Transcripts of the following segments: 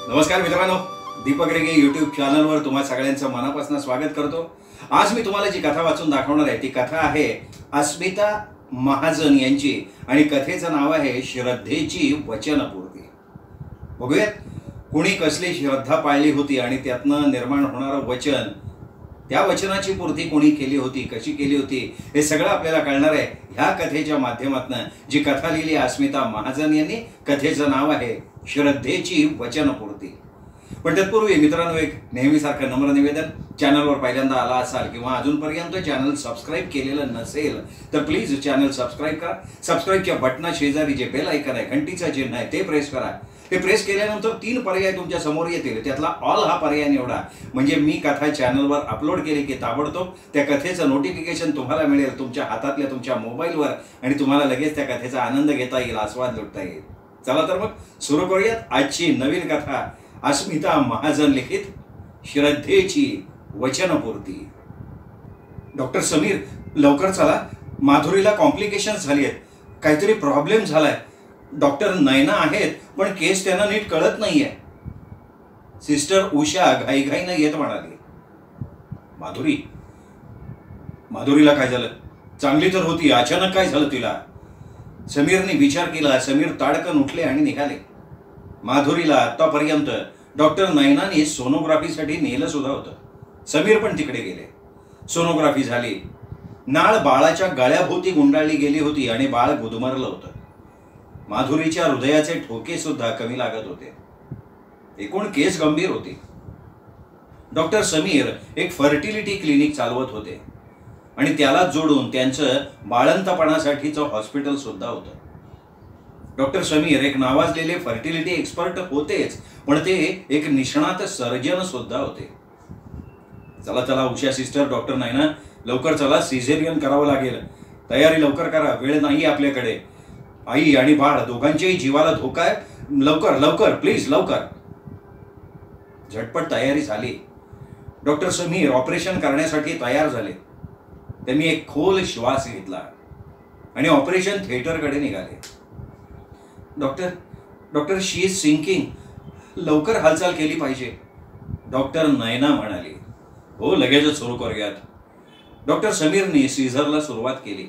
नमस्कार मित्रांनो, दीपक रेगे यूट्यूब चॅनलवर तुम्हा सगळ्यांचं मनापासून स्वागत करतो। आज मी तुम्हाला जी कथा वाचून दाखवणार आहे ती कथा आहे अस्मिता महाजन यांची आणि कथेचं नाव आहे श्रद्धेची वचनपूर्ती। बघूयात कोणी कसली श्रद्धा पाळली होती आणि त्यातनं निर्माण होणारं वचन, त्या वचनाची पूर्ती कोणी केली होती, कशी केली होती, हे सगळं आपल्याला कळणार आहे ह्या कथेच्या माध्यमातून। जी कथा लिहिली अस्मिता महाजन यांनी, कथेचं नाव आहे श्रद्धेची वचनपूर्ती। पण तत्पूर्वी मित्रांनो, एक नेहमीसारखं नम्र निवेदन, चॅनलवर पहिल्यांदा आला असाल किंवा अजूनपर्यंत चॅनल सबस्क्राईब केलेलं नसेल तर प्लीज चॅनल सबस्क्राईब करा। सबस्क्राईबच्या बटना शेजारी जे बेल आयकॉन आहे, घंटीचं चिन्ह आहे, ते प्रेस करा। ते प्रेस केल्यानंतर 3 पर्याय तुमच्या समोर येतील, त्यातला ऑल हा पर्याय निवडा, म्हणजे मी कथा चॅनलवर अपलोड केली की ताबडतोब त्या कथेचं नोटिफिकेशन तुम्हाला मिळेल तुमच्या हातातल्या तुमच्या मोबाईलवर आणि तुम्हाला लगेच त्या कथेचा आनंद घेता येईल, आस्वाद लुटता येईल। चला तर मग सुरू करूयात आजची नवीन कथा, अस्मिता महाजन लिखित श्रद्धेची वचनपूर्ती। डॉक्टर समीर, लवकर चला, माधुरीला कॉम्प्लिकेशन्स झाली आहेत, काहीतरी प्रॉब्लेम झालाय। डॉक्टर नैना आहेत पण केस त्यांना नीट कळत नाहीये। सिस्टर उषा घाईघाईनं येत म्हणाली। माधुरीला काय झालं? चांगली तर होती, अचानक काय झालं तिला? समीरने विचार केला। समीर ताडकन उठले आणि निघाले। माधुरीला आतापर्यंत डॉक्टर नैनाने सोनोग्राफीसाठी नेलं सुद्धा होतं। समीर पण तिकडे गेले। सोनोग्राफी झाली। नाळ बाळाच्या गळ्याभोवती गुंडाळली गेली होती आणि बाळ गुदमरलं होतं। माधुरीच्या हृदयाचे ठोके सुद्धा कमी लागत होते। एकूण केस गंभीर होती। डॉक्टर समीर एक फर्टिलिटी क्लिनिक चालवत होते आणि त्याला जोडून त्यांचं बाळंतपणासाठीचं हॉस्पिटल सुद्धा होतं। डॉक्टर समीर एक नावाजलेले फर्टिलिटी एक्सपर्ट होतेच, पण ते एक निष्णात सर्जन सुद्धा होते। चला चला उषा सिस्टर, डॉक्टर नैना, लवकर चला, सिझेरियन करावं लागेल, तयारी लवकर करा, वेळ नाही आपल्याकडे। आई आणि बाळ दोघांच्याही जीवाला धोका आहे, लवकर लवकर प्लीज लवकर। झटपट तयारी झाली। डॉक्टर समीर ऑपरेशन करण्यासाठी तयार झाले। त्यांनी एक खोल श्वास घेतला आणि ऑपरेशन थिएटरकडे निघाले। डॉक्टर शी इज सिंकिंग, लवकर हालचाल केली पाहिजे, डॉक्टर नैना म्हणाली। हो, लगेचच सुरू करूयात। डॉक्टर समीरने सीझरला सुरुवात केली,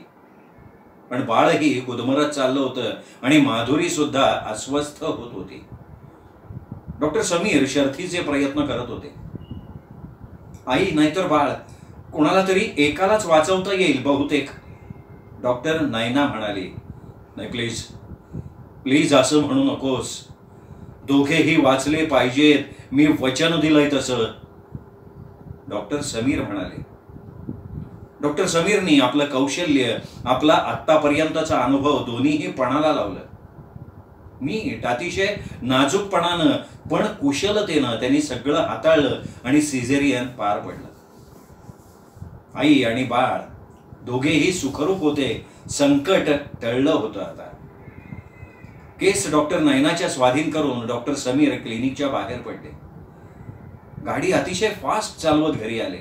पण बाळही गुदमरत चाललं होतं आणि माधुरी सुद्धा अस्वस्थ होत होती। डॉक्टर समीर शर्थीचे प्रयत्न करत होते। आई नाहीतर बाळ, कोणाला तरी एकालाच वाचवता येईल बहुतेक, डॉक्टर नैना म्हणाली। नाही प्लीज प्लीज, असं म्हणू नकोस, दोघेही वाचले पाहिजेत, मी वचन दिलंय तसं, डॉक्टर समीर म्हणाले। डॉक्टर समीरनी आपलं कौशल्य, आपला आत्तापर्यंतचा अनुभव दोन्हीही पणाला लावलं। नीट, अतिशय नाजूकपणानं पण कुशलतेनं त्यांनी सगळं हाताळलं आणि सिझेरियन पार पडलं। आई आणि बाळ दोघेही सुखरूप होते, संकट टळलं होतं। आता केस डॉक्टर नैनाच्या स्वाधीन करून डॉक्टर समीर क्लिनिकच्या बाहेर पडले। गाडी अतिशय फास्ट चालवत घरी आले।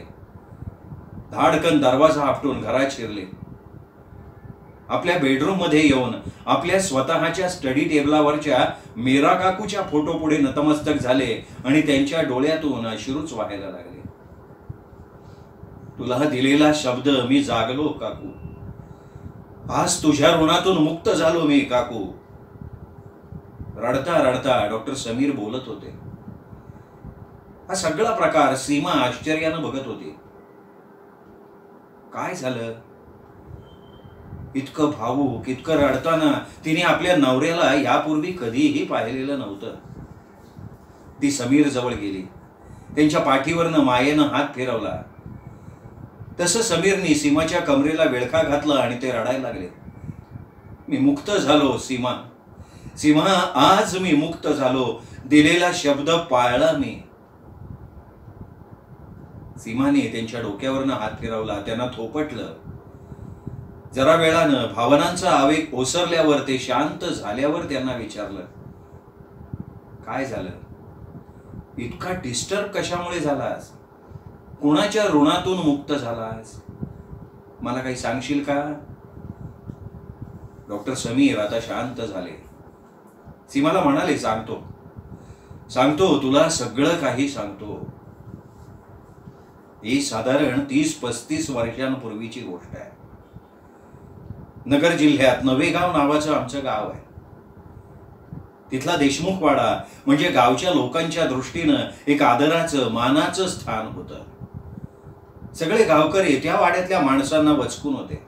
धाडकन दरवाजा आपटून घरात शिरले। आपल्या बेडरूम मध्ये येऊन आपल्या स्वतःच्या स्टडी टेबलावरच्या मीरा काकूच्या फोटो पुढे नतमस्तक झाले आणि त्यांच्या डोळ्यातून अश्रूच वाहायला लागले। तुला दिलेला शब्द मी जागलो काकू, आज तुझ्या ऋणातून मुक्त झालो मी काकू, रडता रडता डॉक्टर समीर बोलत होते। हा सगळा प्रकार सीमा आश्चर्यानं बघत होती। काय झालं? इतकं भावूक, इतकं रडताना तिने आपल्या नवऱ्याला यापूर्वी कधीही पाहिलेलं नव्हतं। ती समीर जवळ गेली, त्यांच्या पाठीवरनं मायेनं हात फिरवला। तसं समीरनी सीमाच्या कमरेला विळखा घातला आणि ते रडायला लागले। मी मुक्त झालो सीमा, सीमा, आज मी मुक्त झालो, दिलेला शब्द पाळला मी। सीमाने त्यांच्या डोक्यावरनं हात फिरवला, त्यांना थोपटलं। जरा वेळानं भावनांचा आवेग ओसरल्यावर, ते शांत झाल्यावर त्यांना विचारलं, काय झालं? इतका डिस्टर्ब कशामुळे झालास? कोणाच्या ऋणातून मुक्त झालास? मला काही सांगशील का? डॉक्टर समीर आता शांत झाले। सीमाला म्हणाले, सांगतो सांगतो तुला सगळं काही सांगतो. ही साधारण 30-35 वर्षांपूर्वीची गोष्ट आहे. नगर जिल्ह्यात नवेगाव नावाचं आमचं गाव आहे. तिथला देशमुखवाडा म्हणजे गावच्या लोकांच्या दृष्टीनं एक आदराचं मानाचं स्थान होतं. सगळे गावकरी त्या वाड्यातल्या माणसांना वचकून होते.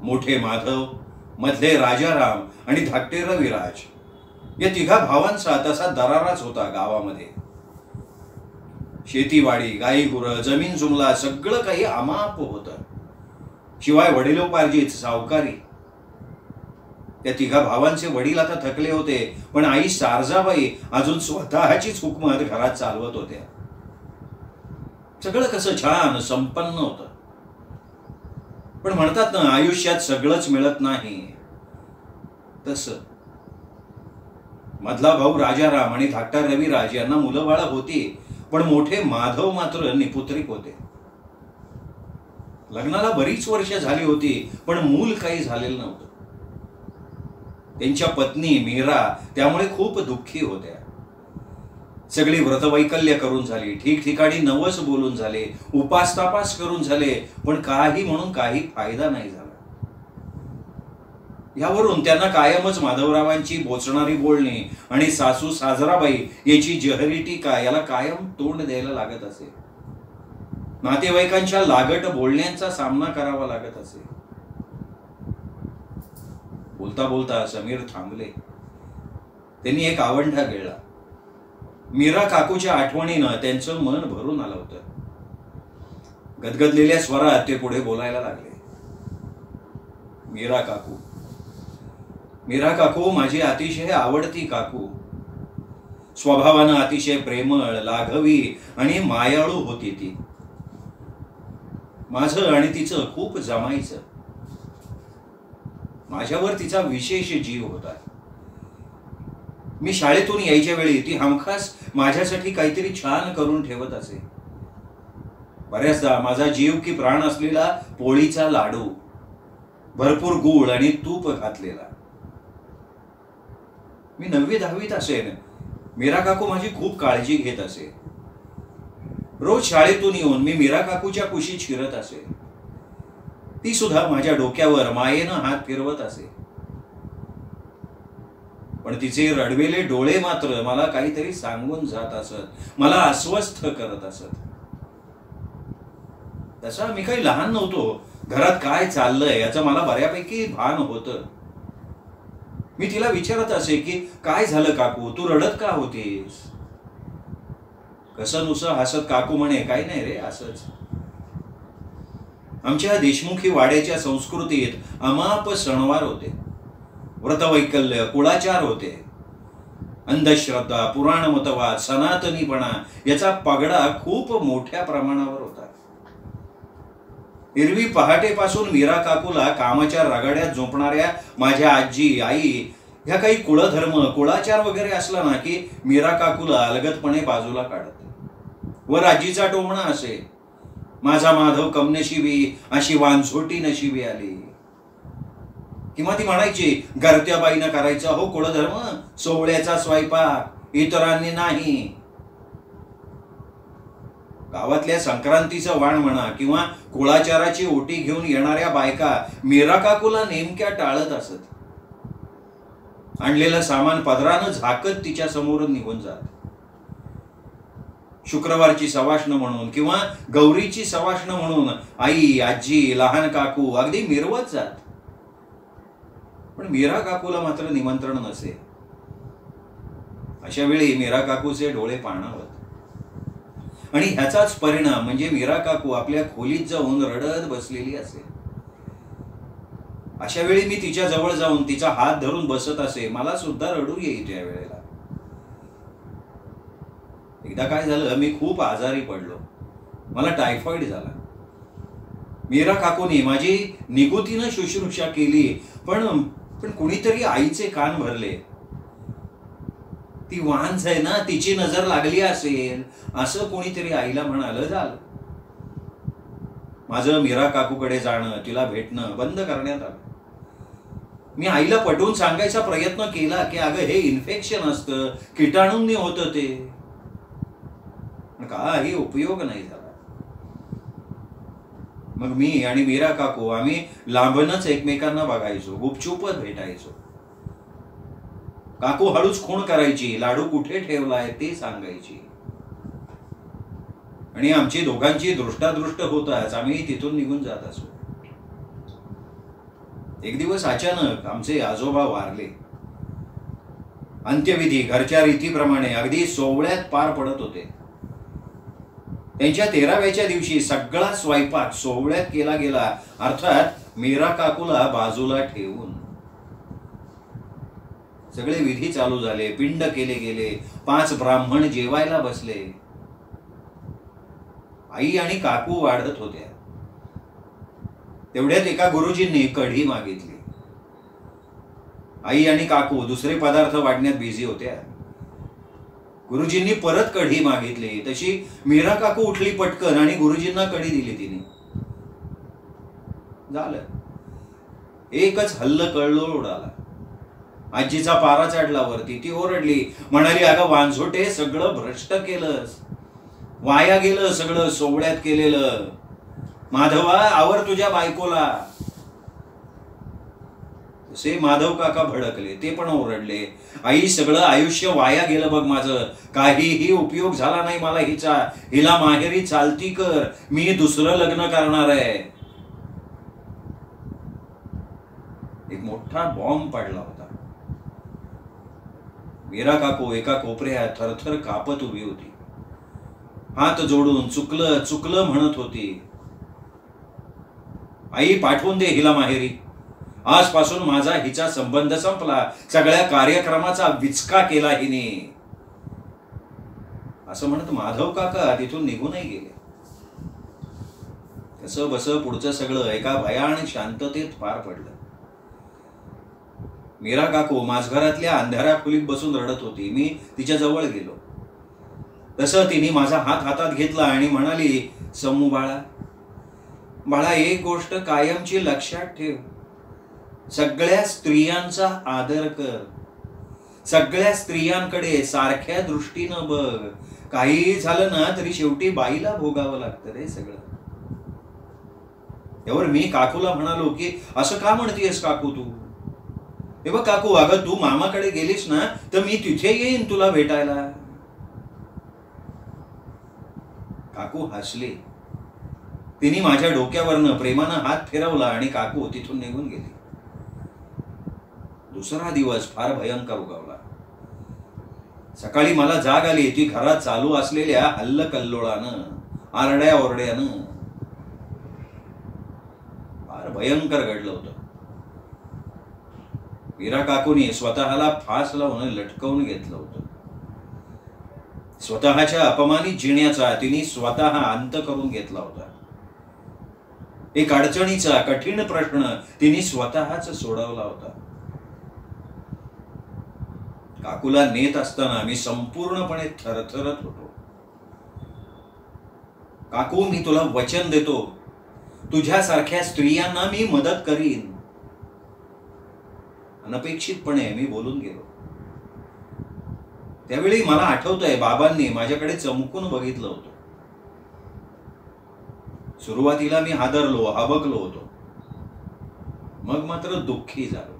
मोठे माधव, मधले राजाराम आणि धाकटे रविराज या तिघा भावांचा तसा दराराच होता गावामध्ये. शेतीवाडी, गाई गुरं, जमीन जुमला सगळं काही अमाप होतं. शिवाय वडिलोपार्जित सावकारी. त्या तिघा भावांचे वडील आता थकले होते, पण आई सारजाबाई अजून स्वतःचीच हुकूमत घरात चालवत होत्या. सगळं कसं छान संपन्न होतं. पण म्हणतात ना, आयुष्यात सगळंच मिळत नाही. तसं मधला भाऊ राजाराम आणि धाकटा रविराज यांना मुलं बाळ होती, पण मोठे माधव मात्र निपुत्रिक होते. लग्नाला बरीच वर्ष झाली होती, पण मूल काही झालेलं नव्हतं. त्यांच्या पत्नी मीरा त्यामुळे खूप दुःखी होत्या. सगळी व्रतवैकल्य करून झाली, ठिकठिकाणी नवस बोलून झाले, उपास तापास करून झाले, पण काही म्हणून काही फायदा नाही झाला. यावरून त्यांना कायमच माधवरावांची बोचणारी बोलणी आणि सासू साजराबाई याची जहरी टीका याला कायम तोंड द्यायला लागत असे. नातेवाईकांच्या लागट बोलण्यांचा सामना करावा लागत असे. बोलता बोलता समीर थांबले. त्यांनी एक आवंढा गिळला. मीरा काकूच्या आठवणीनं त्यांचं मन भरून आलं होतं. गदगदलेल्या स्वरात ते पुढे बोलायला लागले. मीरा काकू, मीरा काकू माझी अतिशय आवडती काकू. स्वभावानं अतिशय प्रेमळ, लाघवी आणि मायाळू होती ती. माझं आणि तिचं खूप जमायचं. माझ्यावर तिचा विशेष जीव होता. मी शाळेतून यायच्या वेळी ती हमखास माझ्यासाठी काहीतरी छान करून ठेवत असे. बऱ्याचदा माझा जीव की प्राण असलेला पोळीचा लाडू, भरपूर गूळ आणि तूप घातलेला. मी 9वी-10वीत असेन. मीरा काकू माझी खूप काळजी घेत असे. रोज शाळेतून येऊन मी मीरा काकूच्या कुशीत शिरत असे. ती सुद्धा माझ्या डोक्यावर मायेनं हात फिरवत असे. पण तिचे रडवेले डोळे मात्र मला काहीतरी सांगून जात असत, मला अस्वस्थ करत असत. तसा मी काही लहान नव्हतो. घरात काय चाललंय याचं मला बऱ्यापैकी भान होतं. मी तिला विचारत असे की काय झालं काकू, तू रडत का होतीस? कसं नुसं हसत काकू म्हणे, काही नाही रे, असंच. आमच्या देशमुखी वाड्याच्या संस्कृतीत अमाप सणवार होते, व्रतवैकल्य, कुळाचार होते. अंधश्रद्धा, पुराणमतवाद, सनातनीपणा याचा पगडा खूप मोठ्या प्रमाणावर होता. एरवी पहाटेपासून मीरा काकूला कामाच्या रगाड्यात झोपणाऱ्या माझ्या आजी, आई ह्या काही कुळधर्म, कुळाचार वगैरे असला ना की मीरा काकूला अलगदपणे बाजूला काढत. वर आजीचा टोमणा असे, माझा माधव कमनशिबी, अशी वांझोटी नशिबी आली. किंवा ती म्हणायची, घरत्या बाईनं करायचा हो कुळधर्म, सोवळ्याचा स्वयंपाक, इतरांनी नाही. गावातल्या संक्रांतीचं वाण म्हणा किंवा कुळाचाराची ओटी घेऊन येणाऱ्या बायका मीरा काकूला नेमक्या टाळत असत. आणलेलं सामान पदरानं झाकत तिच्या समोर निघून जात. शुक्रवारची सवाष्ण म्हणून किंवा गौरीची सवाष्ण म्हणून आई, आजी, लहान काकू अगदी मिरवत जात. पण मीरा काकूला मात्र निमंत्रण नसे. अशा वेळी मीरा काकूचे डोळे पाणावत. आणि ह्याचाच परिणाम म्हणजे मीरा काकू आपल्या खोलीत जाऊन रडत बसलेली असे. अशा वेळी मी तिच्या जवळ जाऊन तिचा हात धरून बसत असे. मला सुद्धा रडू येईल त्या वेळेला. एकदा काय झालं, मी खूप आजारी पडलो. मला टायफॉइड झाला. मीरा काकूनी माझी निगुतीनं शुश्रूषा केली, पण कुणीतरी आईचे कान भरले. ती वांझ आहे ना, तिची नजर लागली असेल असं कोणीतरी आईला म्हणालं. झालं. माझं मीरा काकूकडे जाणं, तिला भेटणं बंद करण्यात आलं. मी आईला पटवून सांगायचा प्रयत्न केला की अगं हे इन्फेक्शन असतं, किटाणूंनी होतं ते. काही उपयोग नाही झाला. मग मी आणि मीरा काकू आम्ही लांबनच एकमेकांना बघायचो, गुपचूपच भेटायचो. काकू हळूच खूण करायची, लाडू कुठे ठेवलाय ते सांगायची, आणि आमची दोघांची दृष्टादृष्ट होताच आम्ही तिथून निघून जात असो. एक दिवस अचानक आमचे आजोबा वारले. अंत्यविधी घरच्या रीतीप्रमाणे अगदी सोहळ्यात पार पडत होते. त्यांच्या 13व्याच्या दिवशी सगळा स्वयंपाक सोहळ्यात केला गेला, अर्थात मीरा काकूला बाजूला ठेवून. सगळे विधी चालू झाले, पिंड केले गेले, 5 ब्राह्मण जेवायला बसले. आई आणि काकू वाढत होत्या. तेवढ्यात एका गुरुजींनी कढी मागितली. आई आणि काकू दुसरे पदार्थ वाढण्यात बिझी होत्या. गुरुजींनी परत कढी मागितली. तशी मीरा काकू उठली पटकन आणि गुरुजींना कढी दिली तिने. झालं. एकच हल्ल कळलो उडाला. आजीचा पारा चढला वरती. ती ओरडली, म्हणाली, अगं वांझोटे, सगळं भ्रष्ट केलंस, वाया गेलं सगळं सोहळ्यात केलेलं. माधवा, आवर तुझ्या बायकोला. तसे माधव काका भडकले, ते पण ओरडले, आई सगळं आयुष्य वाया गेलं बघ माझं, काहीही उपयोग झाला नाही मला हिला माहेरी चालती कर, मी दुसरं लग्न करणार आहे. एक मोठा बॉम्ब पडला होता. मीरा काकू एका कोपऱ्यात थरथर कापत उभी होती. हात जोडून चुकलं चुकलं म्हणत होती. आई, पाठवून दे हिला माहेरी. आजपासून माझा हिचा संबंध संपला. सगळ्या कार्यक्रमाचा विचका केला हिने. असं म्हणत माधव काका तिथून निघूनही गेले. कसं बस पुढचं सगळं एका भयान शांततेत पार पडलं. मीरा काकू माझघरातल्या अंधाऱ्या खोलीत बसून रडत होती. मी तिच्या जवळ गेलो. तसं तिने माझा हात हातात घेतला आणि म्हणाली, समू बाळा, बाळा, एक गोष्ट कायमची लक्षात ठेव. सगळ्या स्त्रियांचा आदर कर. सगळ्या स्त्रियांकडे सारख्या दृष्टीनं बघ. काही झालं ना तरी शेवटी बाईला भोगावं लागतं रे सगळं. यावर मी काकूला म्हणालो की असं का म्हणतेस काकू तू? हे बघ काकू, अगं तू मामाकडे गेलीस ना तर मी तिथे येईन तुला भेटायला. काकू हसली. तिने माझ्या डोक्यावरनं प्रेमानं हात फिरवला आणि काकू तिथून निघून गेली. दुसरा दिवस फार भयंकर उगवला. सकाळी मला जाग आली ती घरात चालू असलेल्या हल्लकल्लोळानं, आरड्या ओरड्यानं. फार भयंकर घडलं होतं. मीरा काकूने स्वतःला फास लावून लटकवून घेतलं होतं. स्वतःच्या अपमानित जिण्याचा तिने स्वतः अंत करून घेतला होता. एक अडचणीचा कठीण प्रश्न तिने स्वतःच सोडवला होता. काकूला नेत असताना मी संपूर्णपणे थरथरत होतो. काकू, मी तुला वचन देतो, तुझ्यासारख्या स्त्रियांना मी मदत करीन. अनपेक्षितपणे मी बोलून गेलो. त्यावेळी मला आठवतंय बाबांनी माझ्याकडे चमकून बघितलं होतं. सुरुवातीला मी हादरलो, हबकलो होतो. मग मात्र दुःखी झालो.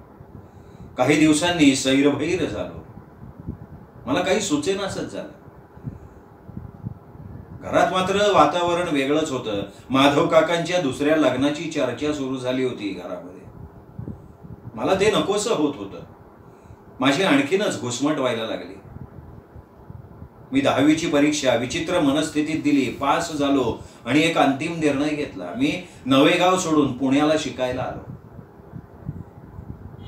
काही दिवसांनी सैरभैर झालो. मला काही सुचेनासच झालं. घरात मात्र वातावरण वेगळंच होतं. माधव काकांच्या दुसऱ्या लग्नाची चर्चा सुरू झाली होती घरामध्ये. मला ते नकोसं होत होतं. माझी आणखीनच घुसमट व्हायला लागली. मी 10वीची परीक्षा विचित्र मनस्थितीत दिली, पास झालो आणि एक अंतिम निर्णय घेतला. मी नवेगाव सोडून पुण्याला शिकायला आलो.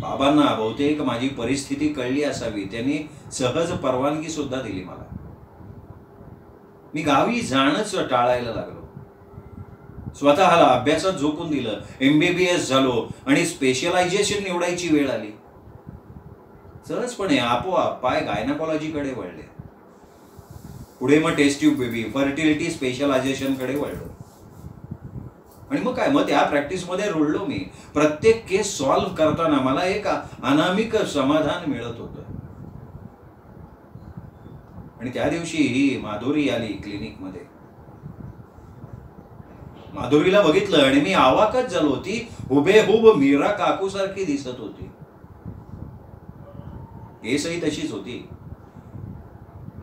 बाबांना बहुतेक माझी परिस्थिती कळली असावी. त्यांनी सहज परवानगी सुद्धा दिली मला. मी गावी जाणंच टाळायला लागलो. स्वतःला अभ्यासात झोकून दिलं. MBBS झालो आणि स्पेशलायझेशन निवडायची वेळ आली. सहजपणे आपोआप पाय गायनाकॉलॉजीकडे वळले. पुढे मग test tube baby, fertility specialization कडे वळलो. आणि मग काय, मग त्या प्रॅक्टिसमध्ये रुळलो मी. प्रत्येक केस सॉल्व्ह करताना मला एक अनामिक समाधान मिळत होतं. आणि त्या दिवशी ही माधुरी आली क्लिनिकमध्ये. माधुरीला बघितलं आणि मी अवाकच झालो. ती हुबेहूब मीरा काकू सारखी दिसत होती. केसही तशीच होती.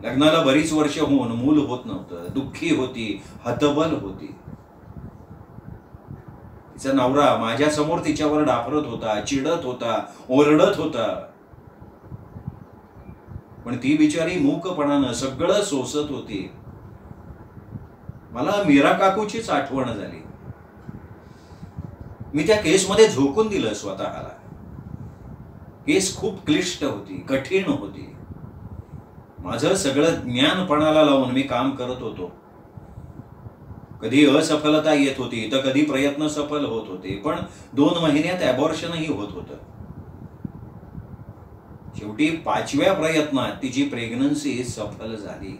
लग्नाला बरीच वर्ष होऊन मूल होत नव्हतं. दुःखी होती, हतबल होती. तिचा नवरा माझ्या समोर तिच्यावर डाफरत होता, चिडत होता, ओरडत होता. पण ती बिचारी मूकपणानं सगळं सोसत होती. मला मीरा काकूचीच आठवण झाली. मी त्या केसमध्ये झोकून दिलं स्वतःला. केस खूप क्लिष्ट होती, कठीण होती. माझं सगळं ज्ञान पणाला लावून मी काम करत होतो. कधी असफलता येत होती तर कधी प्रयत्न सफल होत होते. पण 2 महिन्यात अबॉर्शनही होत होतं. शेवटी 5व्या प्रयत्नात तिची प्रेग्नन्सी सफल झाली.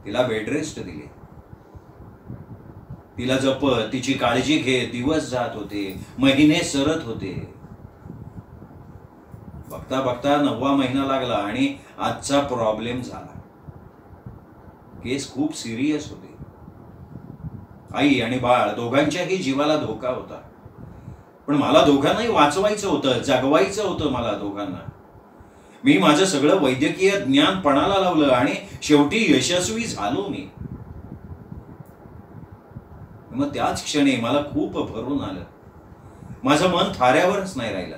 तिला बेड रेस्ट दिली. तिला जपत, तिची काळजी घेत दिवस जात होते, महिने सरत होते. बघता बघता 9वा महिना लागला आणि आजचा प्रॉब्लेम झाला. केस खूप सिरियस होती. आई आणि बाळ दोघांच्याही जीवाला धोका होता. पण मला दोघांनाही वाचवायचं होतं, जगवायचं होतं मला दोघांना. मी माझं सगळं वैद्यकीय ज्ञान पणाला लावलं आणि शेवटी यशस्वी झालो मी. मग त्याच क्षणी मला खूप भरून आलं. माझं मन थाऱ्यावरच नाही राहिलं.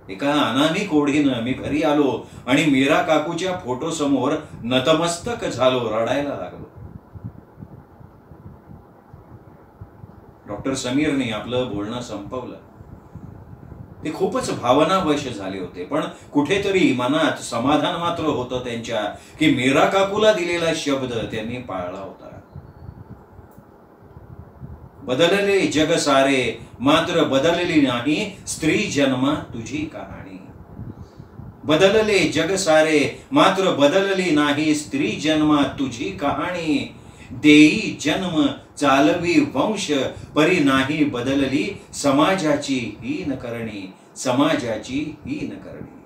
एका अनामिक ओढीनं मी घरी आलो आणि मीरा काकूच्या फोटो समोर नतमस्तक झालो, रडायला लागलो. डॉक्टर समीरने आपलं बोलणं संपवलं. ते खूपच भावनावश झाले होते. पण कुठेतरी मनात समाधान मात्र होतं त्यांच्या, की मीरा काकूला दिलेला शब्द त्यांनी पाळला होता. बदलले जग सारे मात्र बदलली नाही स्त्री जन्म तुझी कहाणी. बदलले जग सारे मात्र बदलली नाही स्त्री जन्म तुझी कहाणी. देई जन्म चालवी वंश परी नाही बदलली समाजाची हीन करणी, समाजाची हीन करणी.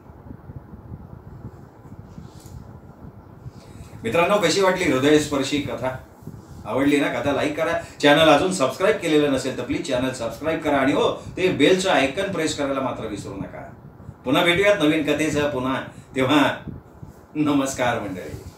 मित्रांनो, कशी वाटली हृदयस्पर्शी कथा? आवडली ना? कथा लाईक करा. चॅनल अजून सबस्क्राईब केलेलं नसेल तर प्लीज चॅनल सबस्क्राईब करा आणि हो, ते बेलचं आयकन प्रेस करायला मात्र विसरू नका. पुन्हा भेटूयात नवीन कथेसह पुन्हा. तेव्हा नमस्कार मंडळी.